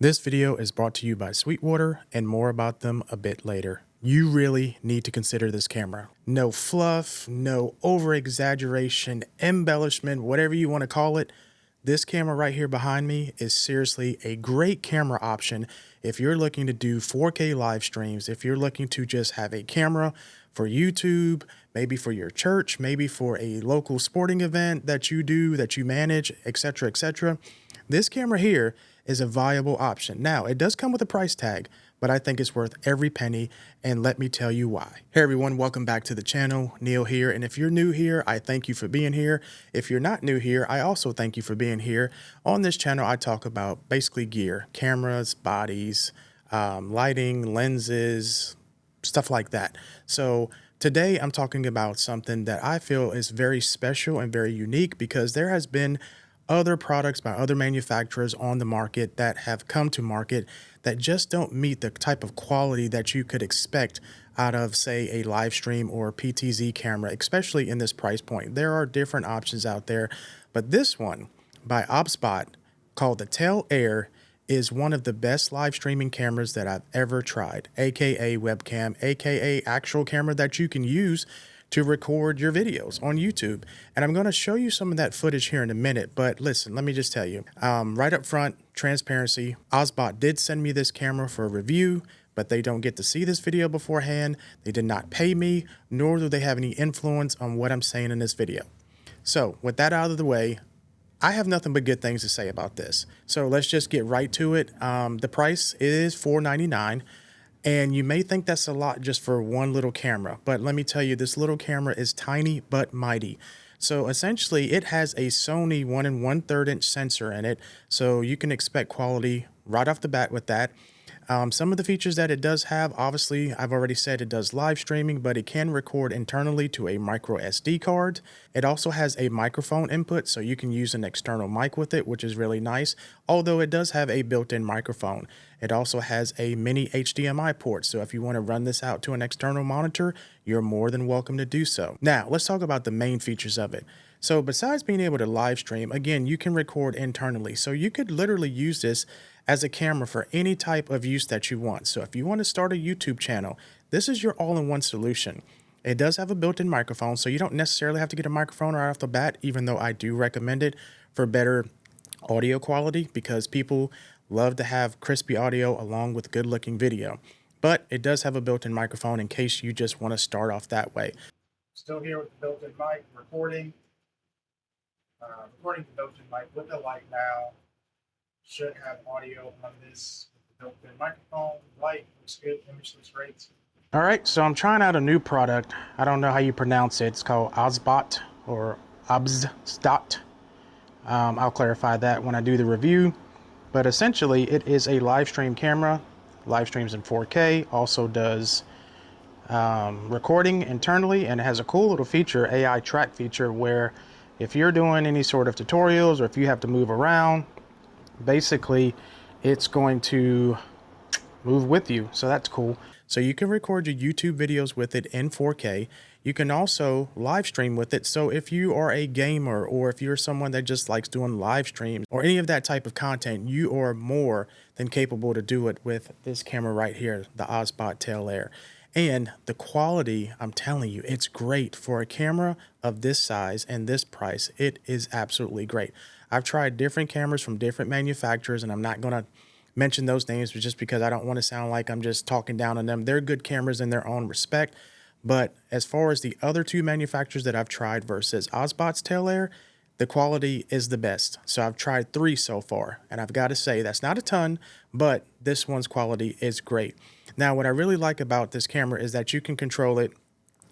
This video is brought to you by Sweetwater, and more about them a bit later. You really need to consider this camera. No fluff, no over-exaggeration, embellishment, whatever you want to call it. This camera right here behind me is seriously a great camera option if you're looking to do 4K live streams, if you're looking to just have a camera for YouTube, maybe for your church, maybe for a local sporting event that you do, that you manage, etc., etc. This camera here is a viable option. Now, it does come with a price tag, but I think it's worth every penny, and let me tell you why. Hey everyone, welcome back to the channel. Neil here, and if you're new here, I thank you for being here. If you're not new here, I also thank you for being here. On this channel, I talk about basically gear, cameras, bodies, lighting, lenses, stuff like that. So today I'm talking about something that I feel is very special and very unique because there has been other products by other manufacturers on the market that have come to market that just don't meet the type of quality that you could expect out of, say, a live stream or PTZ camera, especially in this price point. There are different options out there, but this one by OBSBOT called the Tail Air is one of the best live streaming cameras that I've ever tried, aka webcam, aka actual camera that you can use to record your videos on YouTube. And I'm going to show you some of that footage here in a minute, but listen, let me just tell you, right up front, transparency, OBSBOT did send me this camera for a review, but they don't get to see this video beforehand. They did not pay me, nor do they have any influence on what I'm saying in this video. So with that out of the way, I have nothing but good things to say about this. So let's just get right to it. The price is $499. And you may think that's a lot just for one little camera, but let me tell you, this little camera is tiny but mighty. So essentially it has a Sony 1 1/3 inch sensor in it, so you can expect quality right off the bat with that. Some of the features that it does have, obviously, I've already said it does live streaming, but it can record internally to a micro SD card. It also has a microphone input, so you can use an external mic with it, which is really nice, although it does have a built-in microphone. It also has a mini HDMI port, so if you want to run this out to an external monitor, you're more than welcome to do so. Now, let's talk about the main features of it. So besides being able to live stream, again, you can record internally. So you could literally use this as a camera for any type of use that you want. So if you want to start a YouTube channel, this is your all-in-one solution. It does have a built-in microphone, so you don't necessarily have to get a microphone right off the bat, even though I do recommend it for better audio quality because people love to have crispy audio along with good-looking video. But it does have a built-in microphone in case you just want to start off that way. Still here with the built-in mic, recording the built-in mic with the light now. Should have audio on this with the built-in microphone. Light looks good, image looks great. All right, so I'm trying out a new product. I don't know how you pronounce it. It's called OBSBOT or OBSBOT. I'll clarify that when I do the review. But essentially, it is a live stream camera. Live streams in 4K. Also does recording internally, and it has a cool little feature, AI track feature, where if you're doing any sort of tutorials or if you have to move around, basically it's going to move with you. So that's cool. So you can record your YouTube videos with it in 4K. You can also live stream with it. So if you are a gamer or if you're someone that just likes doing live streams or any of that type of content, you are more than capable to do it with this camera right here, the OBSBOT Tail Air. And the quality, I'm telling you, it's great for a camera of this size and this price. It is absolutely great. I've tried different cameras from different manufacturers, and I'm not going to mention those names just because I don't want to sound like I'm just talking down on them. They're good cameras in their own respect. But as far as the other two manufacturers that I've tried versus OBSBOT's Tail Air, the quality is the best. So I've tried 3 so far, and I've got to say that's not a ton, but this one's quality is great. Now, what I really like about this camera is that you can control it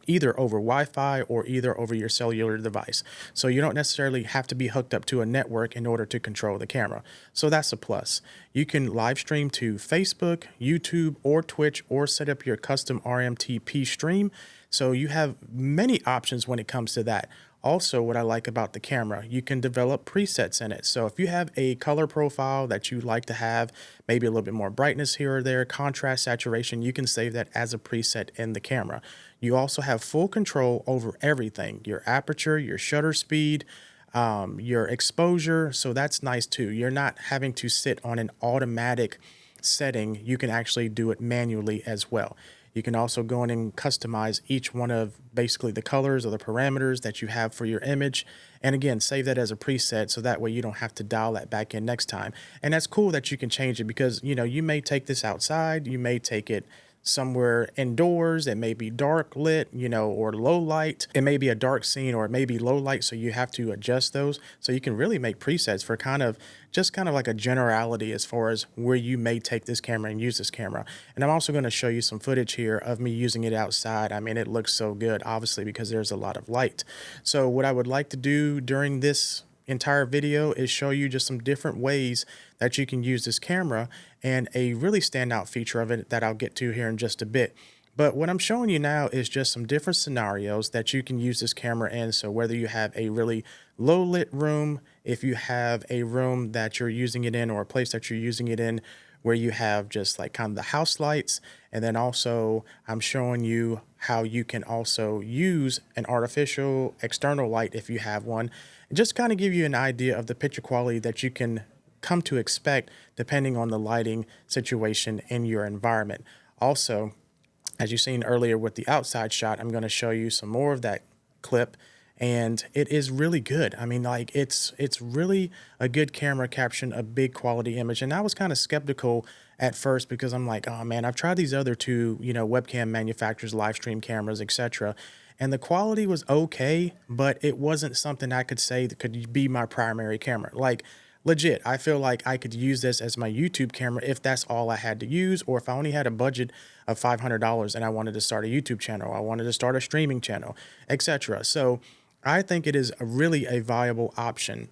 either over Wi-Fi or either over your cellular device. So you don't necessarily have to be hooked up to a network in order to control the camera. So that's a plus. You can live stream to Facebook, YouTube, or Twitch, or set up your custom RMTP stream. So you have many options when it comes to that. Also, what I like about the camera, you can develop presets in it. So if you have a color profile that you like to have, maybe a little bit more brightness here or there, contrast, saturation, you can save that as a preset in the camera. You also have full control over everything, your aperture, your shutter speed, your exposure. So that's nice too. You're not having to sit on an automatic setting. You can actually do it manually as well. You can also go in and customize each one of basically the colors or the parameters that you have for your image. And again, save that as a preset so that way you don't have to dial that back in next time. And that's cool that you can change it because, you know, you may take this outside, you may take it somewhere indoors. It may be dark lit, you know, or low light. It may be a dark scene or it may be low light. So you have to adjust those. So you can really make presets for kind of like a generality as far as where you may take this camera and use this camera. And I'm also going to show you some footage here of me using it outside. I mean, it looks so good, obviously, because there's a lot of light. So what I would like to do during this entire video is show you just some different ways that you can use this camera and a really standout feature of it that I'll get to here in just a bit. But what I'm showing you now is just some different scenarios that you can use this camera in. So whether you have a really low lit room, if you have a room that you're using it in or a place that you're using it in where you have just like kind of the house lights. And then also I'm showing you how you can also use an artificial external light if you have one, and just kind of give you an idea of the picture quality that you can come to expect depending on the lighting situation in your environment. Also, as you've seen earlier with the outside shot, I'm going to show you some more of that clip, and it is really good. I mean, like it's really a good camera capturing a big quality image. And I was kind of skeptical at first because I'm like, oh man, I've tried these other two, you know, webcam manufacturers, live stream cameras, etc. And the quality was okay, but it wasn't something I could say that could be my primary camera. Like legit, I feel like I could use this as my YouTube camera if that's all I had to use, or if I only had a budget of $500 and I wanted to start a YouTube channel, I wanted to start a streaming channel, etc. So I think it is really a viable option.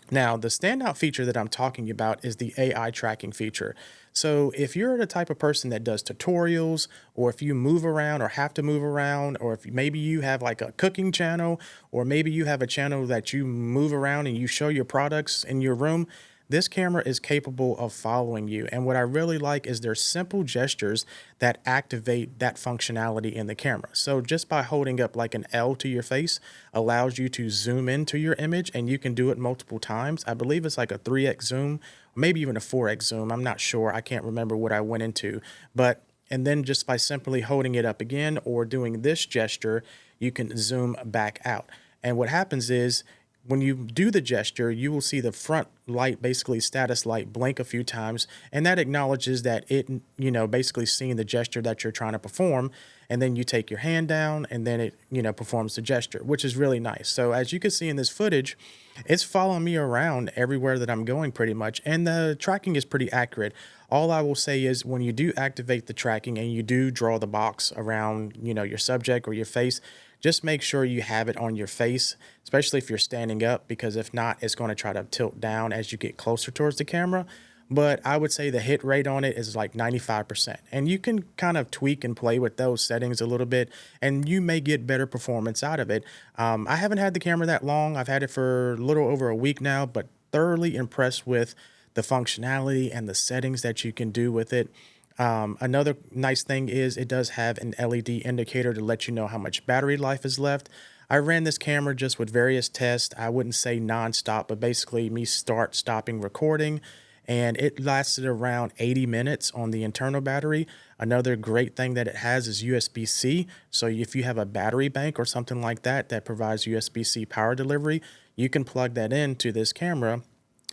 Now, the standout feature that I'm talking about is the AI tracking feature. So if you're the type of person that does tutorials, or if you move around or have to move around, or if maybe you have like a cooking channel, or maybe you have a channel that you move around and you show your products in your room, this camera is capable of following you. And what I really like is there's simple gestures that activate that functionality in the camera. So just by holding up like an L to your face allows you to zoom into your image, and you can do it multiple times. I believe it's like a 3x zoom, maybe even a 4x zoom. I'm not sure. I can't remember what I went into, but and then just by simply holding it up again or doing this gesture, you can zoom back out. And what happens is when you do the gesture, you will see the front light, basically status light, blink a few times, and that acknowledges that it, you know, basically seeing the gesture that you're trying to perform. And then you take your hand down and then it, you know, performs the gesture, which is really nice. So as you can see in this footage, it's following me around everywhere that I'm going pretty much. And the tracking is pretty accurate. All I will say is when you do activate the tracking and you do draw the box around, you know, your subject or your face, just make sure you have it on your face, especially if you're standing up, because if not, it's going to try to tilt down as you get closer towards the camera. But I would say the hit rate on it is like 95%. And you can kind of tweak and play with those settings a little bit, and you may get better performance out of it. I haven't had the camera that long. I've had it for a little over a week now, but thoroughly impressed with the functionality and the settings that you can do with it. Another nice thing is it does have an LED indicator to let you know how much battery life is left. I ran this camera just with various tests. I wouldn't say nonstop, but basically me stopping recording, and it lasted around 80 minutes on the internal battery. Another great thing that it has is USB-C. So if you have a battery bank or something like that that provides USB-C power delivery, you can plug that into this camera,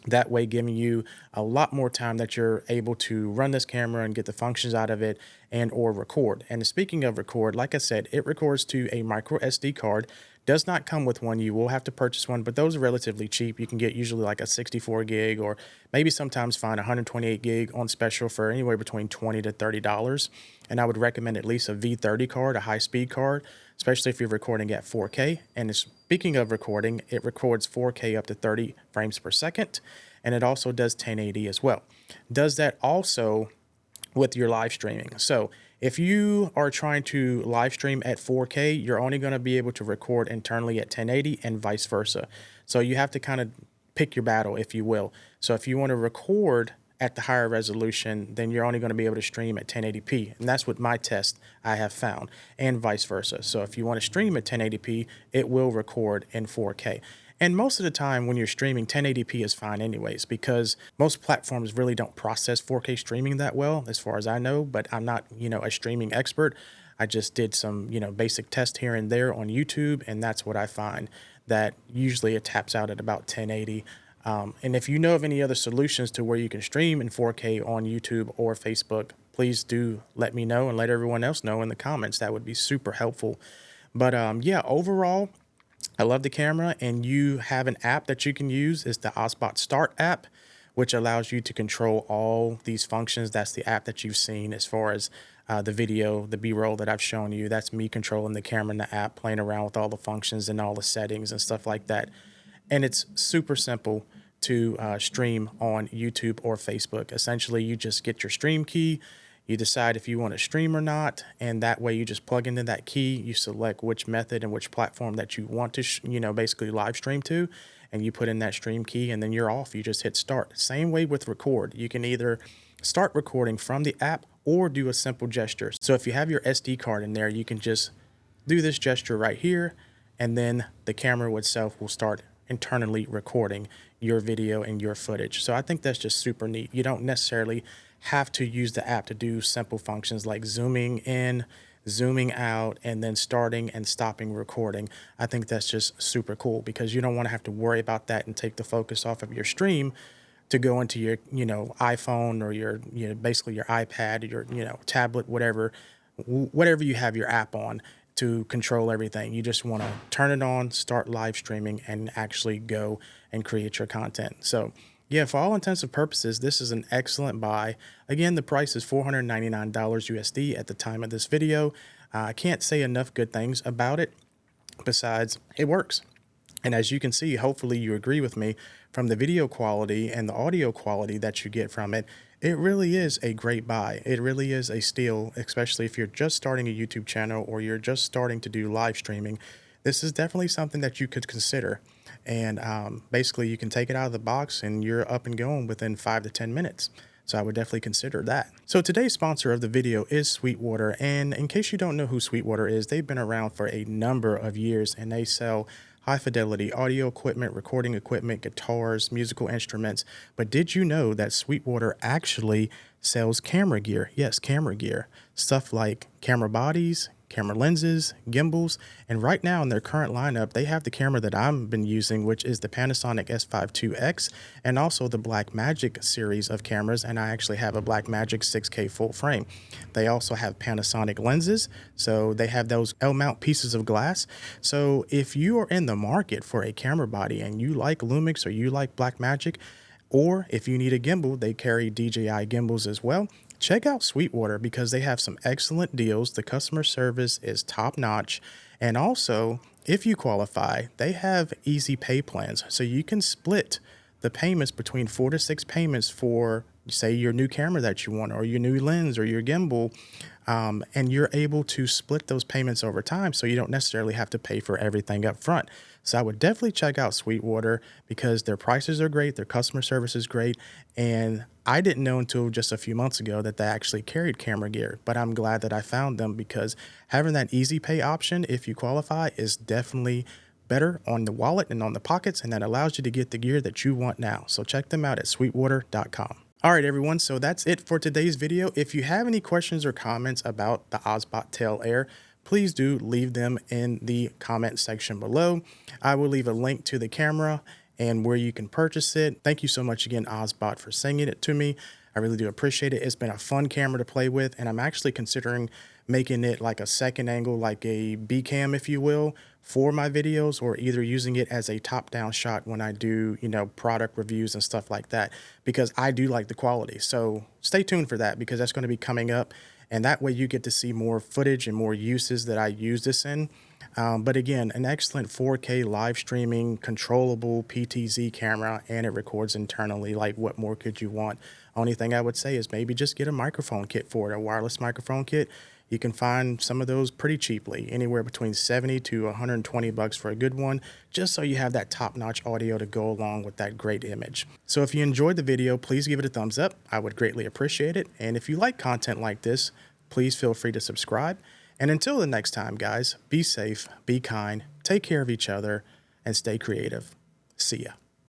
that way giving you a lot more time that you're able to run this camera and get the functions out of it and or record. And speaking of record, like I said, it records to a micro SD card. Does not come with one. You will have to purchase one, but those are relatively cheap. You can get usually like a 64 gig or maybe sometimes find 128 gig on special for anywhere between $20 to $30. And I would recommend at least a V30 card, a high speed card, especially if you're recording at 4K. And speaking of recording, it records 4K up to 30 frames per second. And it also does 1080 as well. Does that also with your live streaming. So if you are trying to live stream at 4K, you're only going to be able to record internally at 1080 and vice versa. So you have to kind of pick your battle, if you will. So if you want to record at the higher resolution, then you're only going to be able to stream at 1080p. And that's what my test I have found, and vice versa. So if you want to stream at 1080p, it will record in 4K. And most of the time when you're streaming, 1080p is fine anyways, because most platforms really don't process 4K streaming that well, as far as I know, but I'm not, a streaming expert. I just did some, basic test here and there on YouTube, and that's what I find, that usually it taps out at about 1080. And if you know of any other solutions to where you can stream in 4K on YouTube or Facebook, please do let me know and let everyone else know in the comments. That would be super helpful. But yeah, overall, I love the camera, and you have an app that you can use. It's the Ozbot Start app, which allows you to control all these functions. That's the app that you've seen as far as the video, the B-roll that I've shown you. That's me controlling the camera in the app, playing around with all the functions and all the settings and stuff like that. And it's super simple to stream on YouTube or Facebook. Essentially, you just get your stream key, you decide if you want to stream or not, and that way you just plug into that key, you select which method and which platform that you want to, basically live stream to, and you put in that stream key, and then you're off. You just hit start. Same way with record. You can either start recording from the app or do a simple gesture. So if you have your SD card in there, you can just do this gesture right here, and then the camera itself will start internally recording your video and your footage. So I think that's just super neat. You don't necessarily have to use the app to do simple functions like zooming in, zooming out, and then starting and stopping recording. I think that's just super cool because you don't want to have to worry about that and take the focus off of your stream to go into your, iPhone or your, basically your iPad, your, tablet, whatever you have your app on to control everything. You just want to turn it on, start live streaming, and actually go and create your content. So yeah, for all intents and purposes, this is an excellent buy. Again, the price is $499 USD at the time of this video. I can't say enough good things about it. Besides, it works. And as you can see, hopefully you agree with me, from the video quality and the audio quality that you get from it, it really is a great buy. It really is a steal, especially if you're just starting a YouTube channel or you're just starting to do live streaming. This is definitely something that you could consider. And basically you can take it out of the box and you're up and going within 5 to 10 minutes. So I would definitely consider that. So today's sponsor of the video is Sweetwater. And in case you don't know who Sweetwater is, they've been around for a number of years, and they sell high fidelity audio equipment, recording equipment, guitars, musical instruments. But did you know that Sweetwater actually sells camera gear? Yes, camera gear. Stuff like camera bodies, camera lenses, gimbals, and right now in their current lineup, they have the camera that I've been using, which is the Panasonic S5 IIX, and also the Blackmagic series of cameras, and I actually have a Blackmagic 6K full frame. They also have Panasonic lenses, so they have those L-mount pieces of glass. So if you are in the market for a camera body and you like Lumix or you like Blackmagic, or if you need a gimbal, they carry DJI gimbals as well. Check out Sweetwater because they have some excellent deals. The customer service is top notch. And also, if you qualify, they have easy pay plans. So you can split the payments between 4 to 6 payments for, say, your new camera that you want, or your new lens, or your gimbal. And you're able to split those payments over time, so you don't necessarily have to pay for everything up front. So I would definitely check out Sweetwater because their prices are great, their customer service is great, and I didn't know until just a few months ago that they actually carried camera gear, but I'm glad that I found them because having that easy pay option, if you qualify, is definitely better on the wallet and on the pockets, and that allows you to get the gear that you want now. So check them out at sweetwater.com. All right, everyone, so that's it for today's video. If you have any questions or comments about the Ozbot Tail Air, please do leave them in the comment section below. I will leave a link to the camera and where you can purchase it. Thank you so much again, Ozbot, for sending it to me. I really do appreciate it. It's been a fun camera to play with, and I'm actually considering making it like a second angle, like a B cam, if you will, for my videos, or either using it as a top-down shot when I do, product reviews and stuff like that, because I do like the quality. So stay tuned for that because that's going to be coming up, and that way you get to see more footage and more uses that I use this in. But again, an excellent 4K live streaming, controllable PTZ camera, and it records internally. Like, what more could you want? Only thing I would say is maybe just get a microphone kit for it, a wireless microphone kit. You can find some of those pretty cheaply, anywhere between 70 to 120 bucks for a good one, just so you have that top-notch audio to go along with that great image. So if you enjoyed the video, please give it a thumbs up. I would greatly appreciate it. And if you like content like this, please feel free to subscribe. And until the next time, guys, be safe, be kind, take care of each other, and stay creative. See ya.